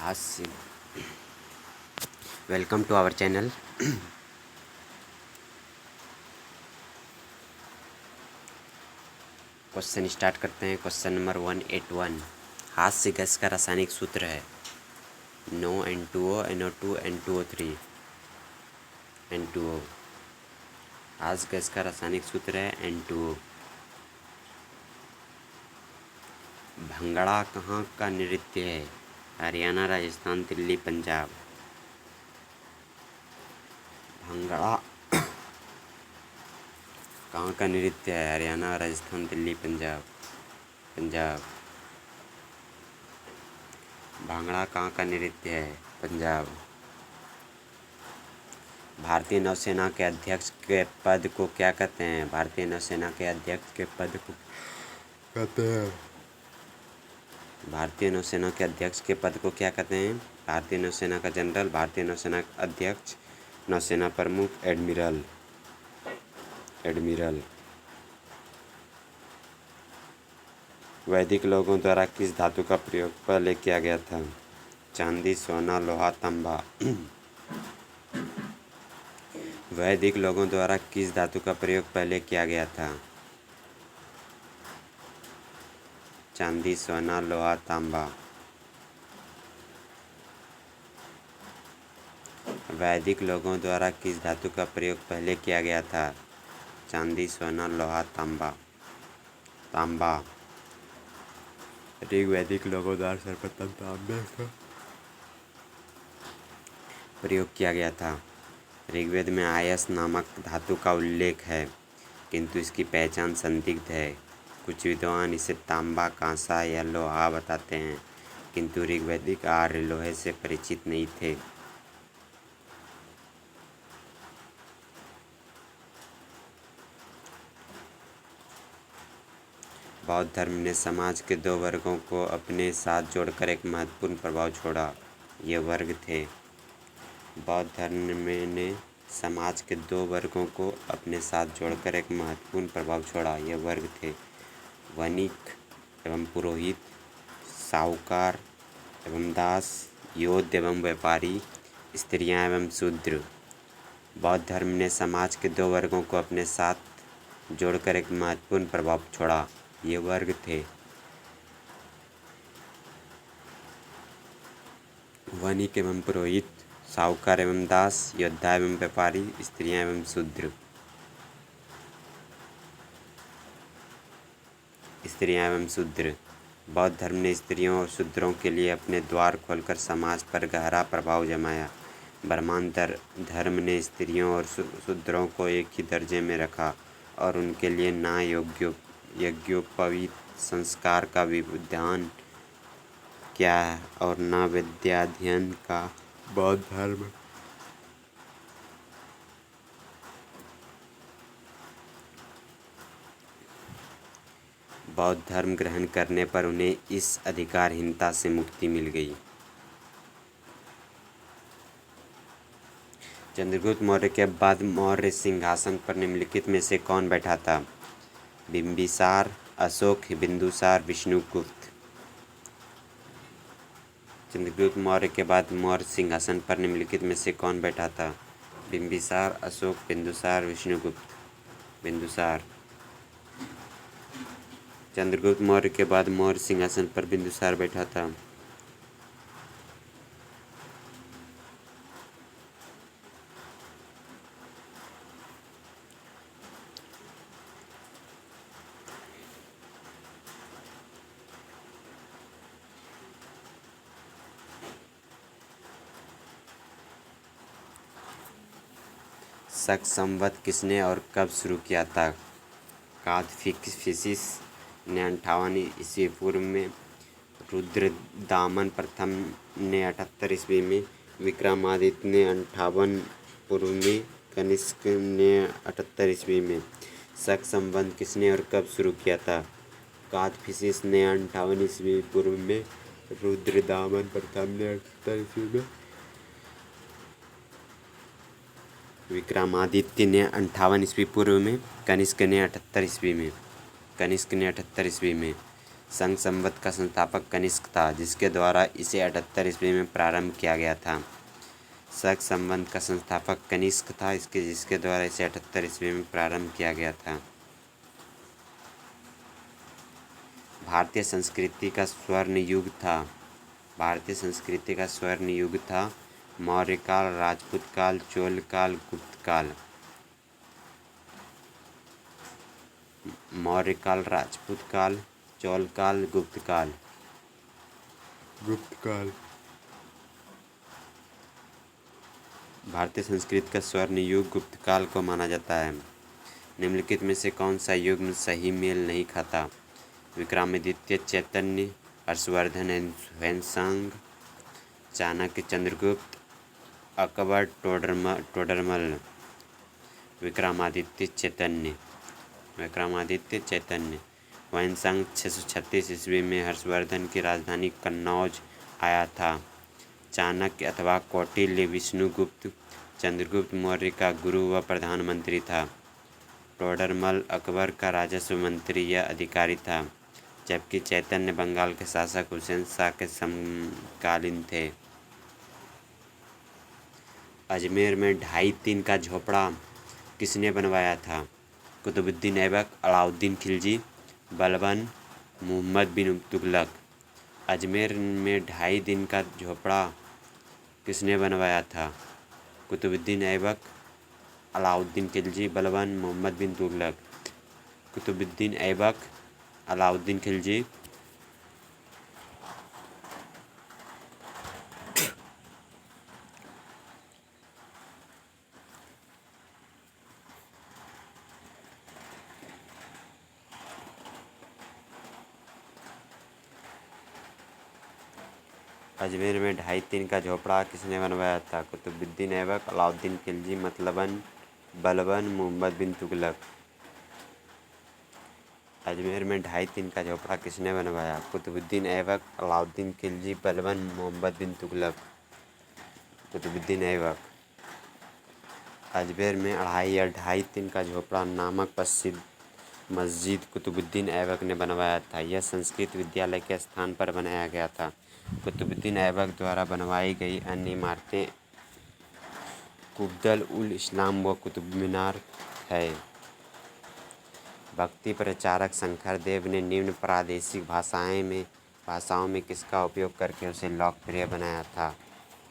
हास्य। Welcome to our channel. Question start करते हैं। Question number 181। हास्य गैस का रासायनिक सूत्र है NO2O NO2 N2O3 N2O। हास्य गैस का रासायनिक सूत्र है N2O। भंगड़ा कहाँ का नृत्य है? हरियाणा, राजस्थान, दिल्ली, पंजाब। भंगड़ा कहाँ का नृत्य है? हरियाणा, राजस्थान, दिल्ली, पंजाब। पंजाब। भांगड़ा कहाँ का नृत्य है? पंजाब। भारतीय नौसेना के अध्यक्ष के पद को क्या कहते हैं? भारतीय नौसेना के अध्यक्ष के पद को कहते हैं। भारतीय नौसेना के अध्यक्ष के पद को क्या कहते हैं? भारतीय नौसेना का जनरल, भारतीय नौसेना का अध्यक्ष, नौसेना प्रमुख, एडमिरल। एडमिरल। वैदिक लोगों द्वारा किस धातु का प्रयोग पहले किया गया था? चांदी, सोना, लोहा, तांबा। वैदिक लोगों द्वारा किस धातु का प्रयोग पहले किया गया था? चांदी, सोना, लोहा, तांबा। वैदिक लोगों द्वारा किस धातु का प्रयोग पहले किया गया था? चांदी, सोना, लोहा, तांबा। तांबा। ऋग्वैदिक लोगों द्वारा सर्वप्रथम तांबे का प्रयोग किया गया था। ऋग्वेद में आयस नामक धातु का उल्लेख है, किंतु इसकी पहचान संदिग्ध है। कुछ विद्वान इसे तांबा, कांसा या लोहा बताते हैं, किंतु ऋग्वैदिक आर्य लोहे से परिचित नहीं थे। बौद्ध धर्म ने समाज के दो वर्गों को अपने साथ जोड़कर एक महत्वपूर्ण प्रभाव छोड़ा। ये वर्ग थे। बौद्ध धर्म ने समाज के दो वर्गों को अपने साथ जोड़कर एक महत्वपूर्ण प्रभाव छोड़ा। ये वर्ग थे वणिक एवं पुरोहित, साहूकार एवं दास, योद्ध एवं व्यापारी, स्त्रियां एवं शूद्र। बौद्ध धर्म ने समाज के दो वर्गों को अपने साथ जोड़कर एक महत्वपूर्ण प्रभाव छोड़ा। ये वर्ग थे वणिक एवं पुरोहित, साहूकार एवं दास, योद्धा एवं व्यापारी, स्त्रियां एवं शूद्र। स्त्रियां एवं शूद्र। बौद्ध धर्म ने स्त्रियों और शूद्रों के लिए अपने द्वार खोलकर समाज पर गहरा प्रभाव जमाया। ब्राह्मण धर्म ने स्त्रियों और शूद्रों को एक ही दर्जे में रखा और उनके लिए ना यज्ञोपवीत संस्कार का विधान किया और न विद्याध्ययन का। बौद्ध धर्म बौद्ध धर्म ग्रहण करने पर उन्हें इस अधिकारहीनता से मुक्ति मिल गई। चंद्रगुप्त मौर्य के बाद मौर्य सिंहासन पर निम्नलिखित में से कौन बैठा था? बिंबिसार, अशोक, बिंदुसार, विष्णुगुप्त। चंद्रगुप्त मौर्य के बाद मौर्य सिंहासन पर निम्नलिखित में से कौन बैठा था? बिंबिसार, अशोक, बिंदुसार, विष्णुगुप्त। बिंदुसार। चंद्रगुप्त मौर्य के बाद मौर्य सिंहासन पर बिंदुसार बैठा था। शक संवत किसने और कब शुरू किया था? कादफिसिस ने 58 ईस्वी पूर्व में, रुद्रदामन प्रथम ने 78 ईस्वी में, विक्रमादित्य ने 58 पूर्व में, कनिष्क ने 78 ईस्वी में। शक संवत किसने और कब शुरू किया था? कादफिसिस ने 58 ईस्वी पूर्व में, रुद्रदामन प्रथम ने 78 ईस्वी में, विक्रमादित्य ने 58 ईस्वी पूर्व में, कनिष्क ने 78 ईस्वी में। कनिष्क ने 78 ईस्वी में। संघ संवत का संस्थापक कनिष्क था, जिसके द्वारा इसे 78 ईस्वी में प्रारंभ किया गया था। संघ संवत का संस्थापक कनिष्क था, जिसके द्वारा इसे 78 ईस्वी में प्रारंभ किया गया था। भारतीय संस्कृति का स्वर्ण युग था। भारतीय संस्कृति का स्वर्ण युग था मौर्य काल, राजपूत काल, चोल काल, गुप्त काल। मौर्य काल, राजपूत काल, चोल काल, गुप्त काल। भारतीय संस्कृति का स्वर्ण युग गुप्त काल को माना जाता है। निम्नलिखित में से कौन सा युग सही मेल नहीं खाता? विक्रमादित्य, चैतन्य, हर्षवर्धन, ह्वेनसांग, चाणक्य, चंद्रगुप्त, अकबर, टोडरमल। विक्रमादित्य, चैतन्य। ह्वेनसांग 636 ईस्वी में हर्षवर्धन की राजधानी कन्नौज आया था। चाणक्य अथवा कौटिल्य विष्णुगुप्त चंद्रगुप्त मौर्य का गुरु व प्रधानमंत्री था। टोडरमल अकबर का राजस्व मंत्री या अधिकारी था, जबकि चैतन्य बंगाल के शासक हुसैन शाह के समकालीन थे। अजमेर में 2.5-3 का झोपड़ा किसने बनवाया था? कुतुबुद्दीन ऐबक, अलाउद्दीन खिलजी, बलबन, मोहम्मद बिन तुगलक। अजमेर में 2.5 दिन का झोपड़ा किसने बनवाया था? कुतुबुद्दीन ऐबक, अलाउद्दीन खिलजी, बलबन, मोहम्मद बिन तुगलक। कुतुबुद्दीन ऐबक, अलाउद्दीन खिलजी। अजमेर में 2.5-3 का झोपड़ा किसने बनवाया था? कुतुबुद्दीन ऐबक, अलाउद्दीन खिलजी, बलबन, मोहम्मद बिन तुगलक। अजमेर में 2.5-3 का झोपड़ा किसने बनवाया? कुतुबुद्दीन ऐबक, अलाउद्दीन खिलजी, बलबन, मोहम्मद बिन तुगलक। कुतुबुद्दीन ऐबक। अजमेर में 2.5-3 का झोपड़ा नामक प्रसिद्ध मस्जिद कुतुबुद्दीन ऐबक ने बनवाया था। यह संस्कृत विद्यालय के स्थान पर बनाया गया था। कुतुबुद्दीन ऐबक द्वारा बनवाई गई अन्य इमारतें कुब्दल उल इस्लाम व कुतुब मीनार है। भक्ति प्रचारक शंकर देव ने निम्न प्रादेशिक भाषाओं में किसका उपयोग करके उसे लोकप्रिय बनाया था?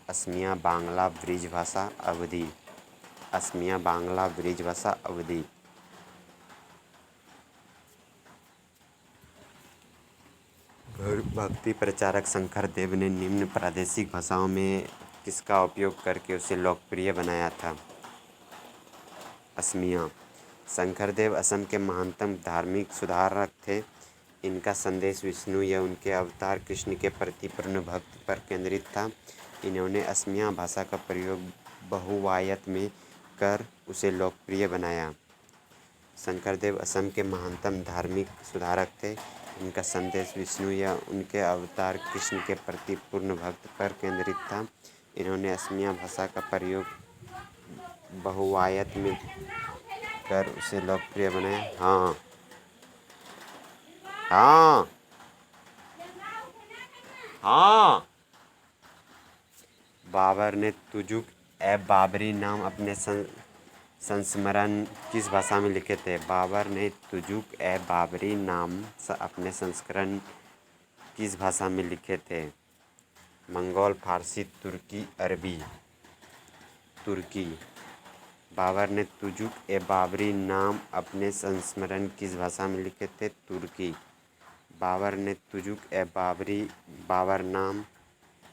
असमिया, बांग्ला, ब्रिजभाषा, अवधी। असमिया, बांग्ला, ब्रिजभाषा, अवधी। भक्ति प्रचारक शंकर देव ने निम्न प्रादेशिक भाषाओं में किसका उपयोग करके उसे लोकप्रिय बनाया था? असमिया। शंकर देव असम के महानतम धार्मिक सुधारक थे। इनका संदेश विष्णु या उनके अवतार कृष्ण के प्रति पूर्ण भक्ति पर केंद्रित था। इन्होंने असमिया भाषा का प्रयोग बहुवायत में कर उसे लोकप्रिय बनाया। शंकर देव असम के महानतम धार्मिक सुधारक थे। इनका संदेश विष्णु या उनके अवतार कृष्ण के प्रति पूर्ण भक्ति पर केंद्रित था। इन्होंने असमिया भाषा का प्रयोग बहुवायत में कर उसे लोकप्रिय बनाया। हाँ। बाबर ने तुजुक-ए-बाबरी नाम अपने संस्मरण किस भाषा में लिखे थे? बाबर ने तुजुक-ए-बाबरी नाम अपने संस्मरण किस भाषा में लिखे थे? मंगोल, फारसी, तुर्की, अरबी। तुर्की। बाबर ने तुजुक-ए-बाबरी नाम अपने संस्मरण किस भाषा में लिखे थे? तुर्की। बाबर ने तुजुक-ए-बाबरी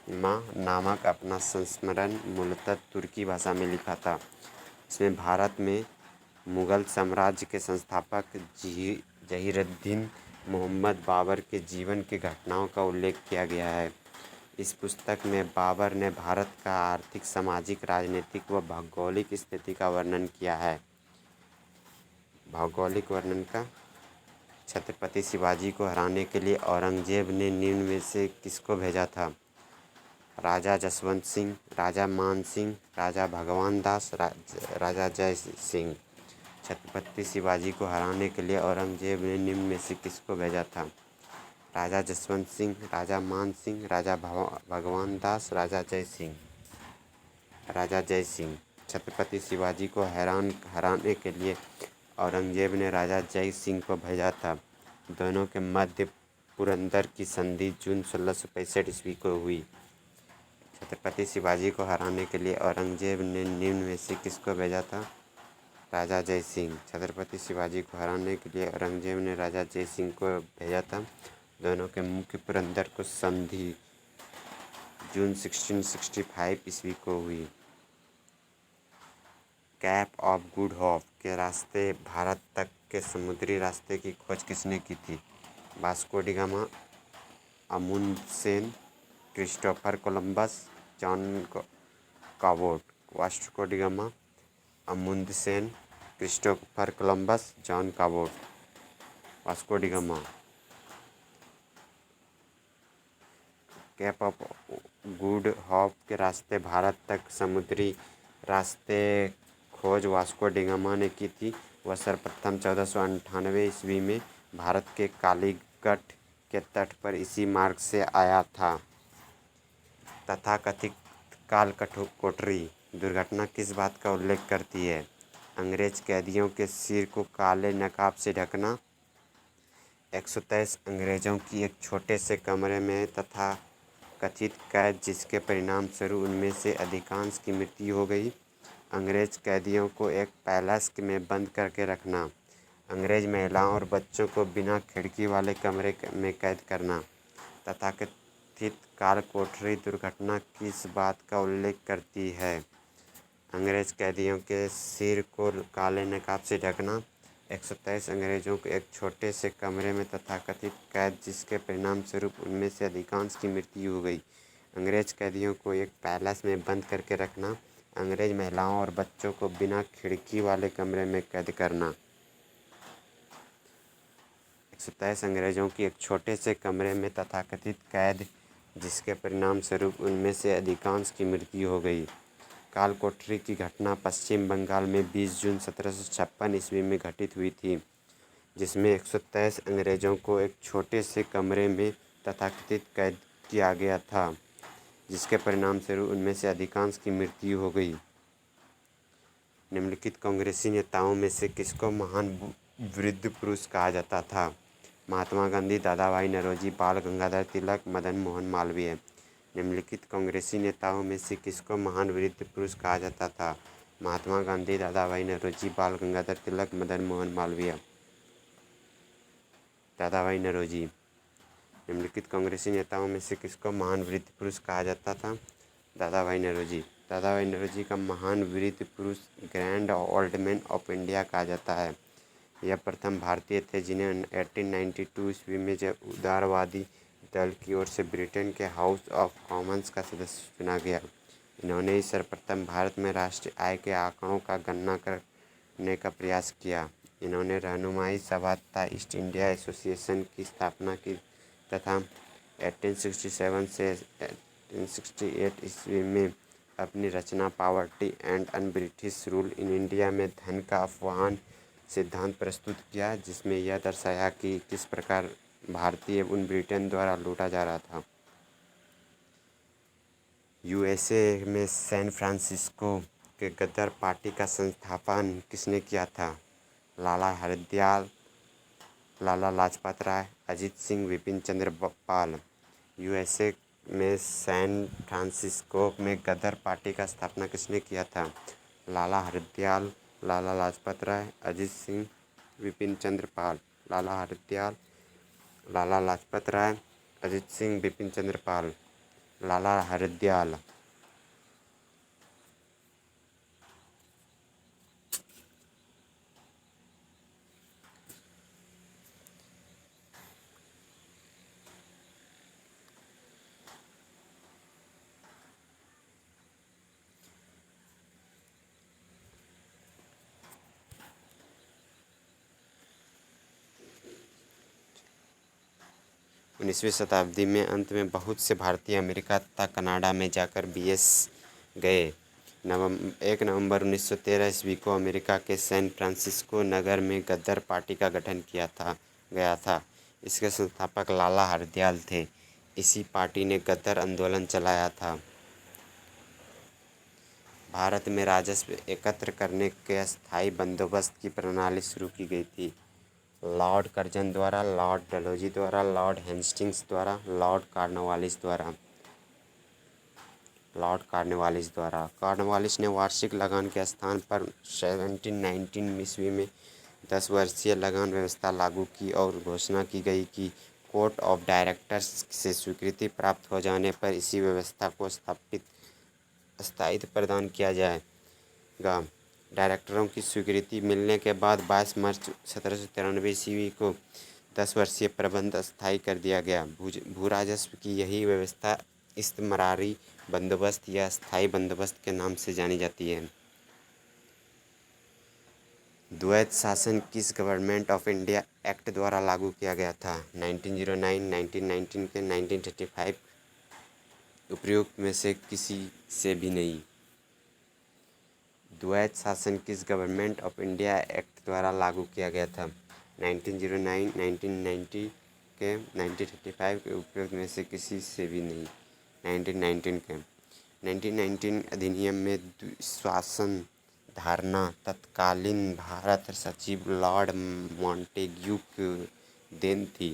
नामक अपना संस्मरण मूलतः तुर्की भाषा में लिखा था। इसमें भारत में मुगल साम्राज्य के संस्थापक जहीरुद्दीन मोहम्मद बाबर के जीवन की घटनाओं का उल्लेख किया गया है। इस पुस्तक में बाबर ने भारत का आर्थिक, सामाजिक, राजनीतिक व भौगोलिक स्थिति का वर्णन किया है। भौगोलिक वर्णन का छत्रपति शिवाजी को हराने के लिए औरंगजेब ने निम्न में से किसको भेजा था? राजा जसवंत सिंह, राजा मान सिंह, राजा भगवान दास, राजा जय सिंह। छत्रपति शिवाजी को हराने के लिए औरंगजेब ने निम्न में से किसको भेजा था? राजा जसवंत सिंह, राजा मान सिंह, राजा भगवान दास, राजा जय सिंह। राजा जय सिंह। छत्रपति शिवाजी को हराने के लिए औरंगजेब ने राजा जय सिंह को भेजा था। दोनों के मध्य पुरंदर की संधि जून 1665 ईस्वी को हुई। छत्रपति शिवाजी को हराने के लिए औरंगजेब ने निम्न में से किसको भेजा था? राजा जय सिंह। छत्रपति शिवाजी को हराने के लिए औरंगजेब ने राजा जय सिंह को भेजा था। दोनों के मुख्य पुरंदर को संधि जून 1665 ईस्वी को हुई। कैप ऑफ गुड होप के रास्ते भारत तक के समुद्री रास्ते की खोज किसने की थी? Vasco da Gama, Amundsen, Christopher Columbus, John Cabot. Vasco da Gama, Amundsen, Christopher Columbus, John Cabot. Vasco da Gama. Cape of Good Hope के रास्ते भारत तक समुद्री रास्ते खोज वास्को डी गामा ने की थी। वह सर्वप्रथम 1498 ईस्वी में भारत के कालीकट के तट पर इसी मार्ग से आया था। तथाकथित कालकोठरी दुर्घटना किस बात का उल्लेख करती है? अंग्रेज कैदियों के सिर को काले नकाब से ढकना। 123 अंग्रेजों की एक छोटे से कमरे में तथाकथित कैद, जिसके परिणाम स्वरूप उनमें से अधिकांश की मृत्यु हो गई। अंग्रेज कैदियों को एक पैलेस में बंद करके रखना। अंग्रेज महिलाओं और बच्चों को बिना खिड़की वाले कमरे में कैद करना। तथाकथित कालकोठरी दुर्घटना किस बात का उल्लेख करती है? अंग्रेज कैदियों के सिर को काले नकाब से ढकना। 123 अंग्रेजों को एक छोटे से कमरे में तथाकथित कैद, जिसके परिणाम स्वरूप उनमें से अधिकांश की मृत्यु हो गई। अंग्रेज कैदियों को एक पैलेस में बंद करके रखना। अंग्रेज महिलाओं और बच्चों को बिना खिड़की वाले कमरे में कैद करना। 123 अंग्रेजों की एक छोटे से कमरे में तथाकथित कैद, जिसके परिणाम स्वरूप उनमें से अधिकांश की मृत्यु हो गई। कालकोठरी की घटना पश्चिम बंगाल में 20 जून 1756 ईस्वी में घटित हुई थी, जिसमें 123 अंग्रेजों को एक छोटे से कमरे में तथाकथित कैद किया गया था, जिसके परिणाम स्वरूप उनमें से अधिकांश की मृत्यु हो गई। निम्नलिखित कांग्रेसी नेताओं में से किसको महान वृद्ध पुरुष कहा जाता था? महात्मा गांधी, दादाभाई नौरोजी, बाल गंगाधर तिलक, मदन मोहन मालवीय। निम्नलिखित कांग्रेसी नेताओं में से किसको महान वृद्ध पुरुष कहा जाता था? महात्मा गांधी, दादाभाई नौरोजी, बाल गंगाधर तिलक, मदन मोहन मालवीय। दादाभाई नौरोजी। निम्नलिखित कांग्रेसी नेताओं में से किसको महान वृद्ध पुरुष कहा जाता था? दादाभाई नौरोजी। दादाभाई नौरोजी का महान वृद्ध पुरुष grand old man of India कहा जाता है। यह प्रथम भारतीय थे जिन्हें 1892 ईस्वी में जब उदारवादी दल की ओर से ब्रिटेन के हाउस ऑफ कॉमन्स का सदस्य चुना गया। इन्होंने ही सर्वप्रथम भारत में राष्ट्रीय आय के आंकड़ों का गणना करने का प्रयास किया। इन्होंने रहनुमाई सभा तथा ईस्ट इंडिया एसोसिएशन की स्थापना की तथा 1867 से 1868 ईस्वी में अपनी रचना poverty and un British rule in India में धन का अपवाहन सिद्धांत प्रस्तुत किया, जिसमें यह दर्शाया कि किस प्रकार भारतीय उन ब्रिटेन द्वारा लूटा जा रहा था। यूएसए में सैन फ्रांसिस्को के गदर पार्टी का संस्थापन किसने किया था? लाला हरदयाल, लाला लाजपत राय, अजित सिंह, विपिन चंद्र पाल। यूएसए में सैन फ्रांसिस्को में गदर पार्टी का स्थापना किसने किया था? लाला हरदयाल, लाला लाजपत राय, अजित सिंह, विपिन चंद्र पाल। लाला हरदयाल, लाला लाजपत राय, अजित सिंह, विपिन चंद्र पाल। लाला हरदयाल। 19वीं शताब्दी में अंत में बहुत से भारतीय अमेरिका तथा कनाडा में जाकर बीएस गए। 1 नवंबर 1913 ईस्वी को अमेरिका के सैन फ्रांसिस्को नगर में गदर पार्टी का गठन किया गया था। इसके संस्थापक लाला हरदयाल थे। इसी पार्टी ने गदर आंदोलन चलाया था। भारत में राजस्व एकत्र करने के अस्थायी बंदोबस्त की प्रणाली शुरू की गई थी। लॉर्ड कर्जन द्वारा, लॉर्ड डलहौजी द्वारा, लॉर्ड हेस्टिंग्स द्वारा, लॉर्ड कॉर्नवालिस ने वार्षिक लगान के स्थान पर 1719 ईस्वी में 10 वर्षीय लगान व्यवस्था लागू की और घोषणा की गई कि कोर्ट ऑफ डायरेक्टर्स से स्वीकृति प्राप्त हो जाने पर इसी व्यवस्था को स्थायित्व प्रदान किया जाएगा। डायरेक्टरों की स्वीकृति मिलने के बाद 22 मार्च 1793 ईस्वी को 10 वर्षीय प्रबंध अस्थायी कर दिया गया। भू राजस्व की यही व्यवस्था इस्तमरारी बंदोबस्त या स्थायी बंदोबस्त के नाम से जानी जाती है। द्वैध शासन किस गवर्नमेंट ऑफ इंडिया एक्ट द्वारा लागू किया गया था? 1909, 1919 के 1935 उपयुक्त में से किसी से भी नहीं। द्वैध शासन किस गवर्नमेंट ऑफ इंडिया एक्ट द्वारा लागू किया गया था? 1909, 1990 के 1935 के उपयुक्त में से किसी से भी नहीं। 1919 के 1919 अधिनियम में द्विशासन धारणा तत्कालीन भारत सचिव लॉर्ड मॉन्टेग्यू की देन थी।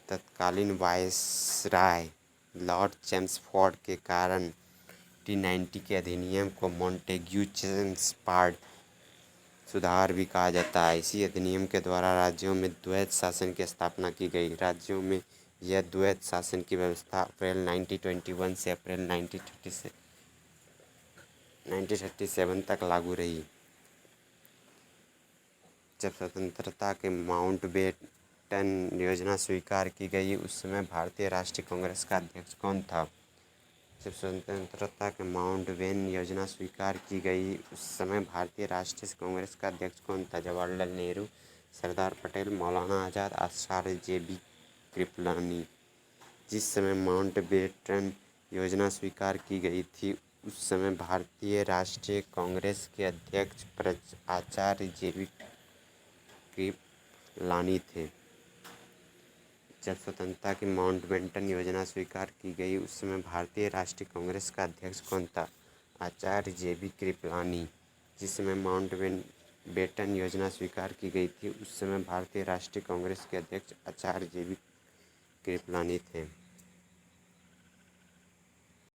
तत्कालीन वायसराय लॉर्ड चेम्सफोर्ड के कारण 1890 के अधिनियम को मॉन्टेग्यू चेम्सफोर्ड सुधार भी कहा जाता है। इसी अधिनियम के द्वारा राज्यों में द्वैध शासन की स्थापना की गई। राज्यों में यह द्वैध शासन की व्यवस्था अप्रैल 1921 से अप्रैल 1937 तक लागू रही। जब स्वतंत्रता के माउंटबेटन योजना स्वीकार की गई उस समय भारतीय राष्ट्रीय कांग्रेस का अध्यक्ष कौन था? जब स्वतंत्रता के माउंटबेटन योजना स्वीकार की गई उस समय भारतीय राष्ट्रीय कांग्रेस का अध्यक्ष कौन था? जवाहरलाल नेहरू, सरदार पटेल, मौलाना आज़ाद, आचार्य जे.बी. कृपलानी। जिस समय माउंटबेटन योजना स्वीकार की गई थी उस समय भारतीय राष्ट्रीय कांग्रेस के अध्यक्ष आचार्य जे.बी. कृपलानी थे। जब स्वतंत्रता की माउंटबेटन योजना स्वीकार की गई उस समय भारतीय राष्ट्रीय कांग्रेस का अध्यक्ष कौन था? आचार्य जे.बी. कृपलानी। जिस समय माउंटबेटन योजना स्वीकार की गई थी उस समय भारतीय राष्ट्रीय कांग्रेस के अध्यक्ष आचार्य जे.बी. कृपलानी थे।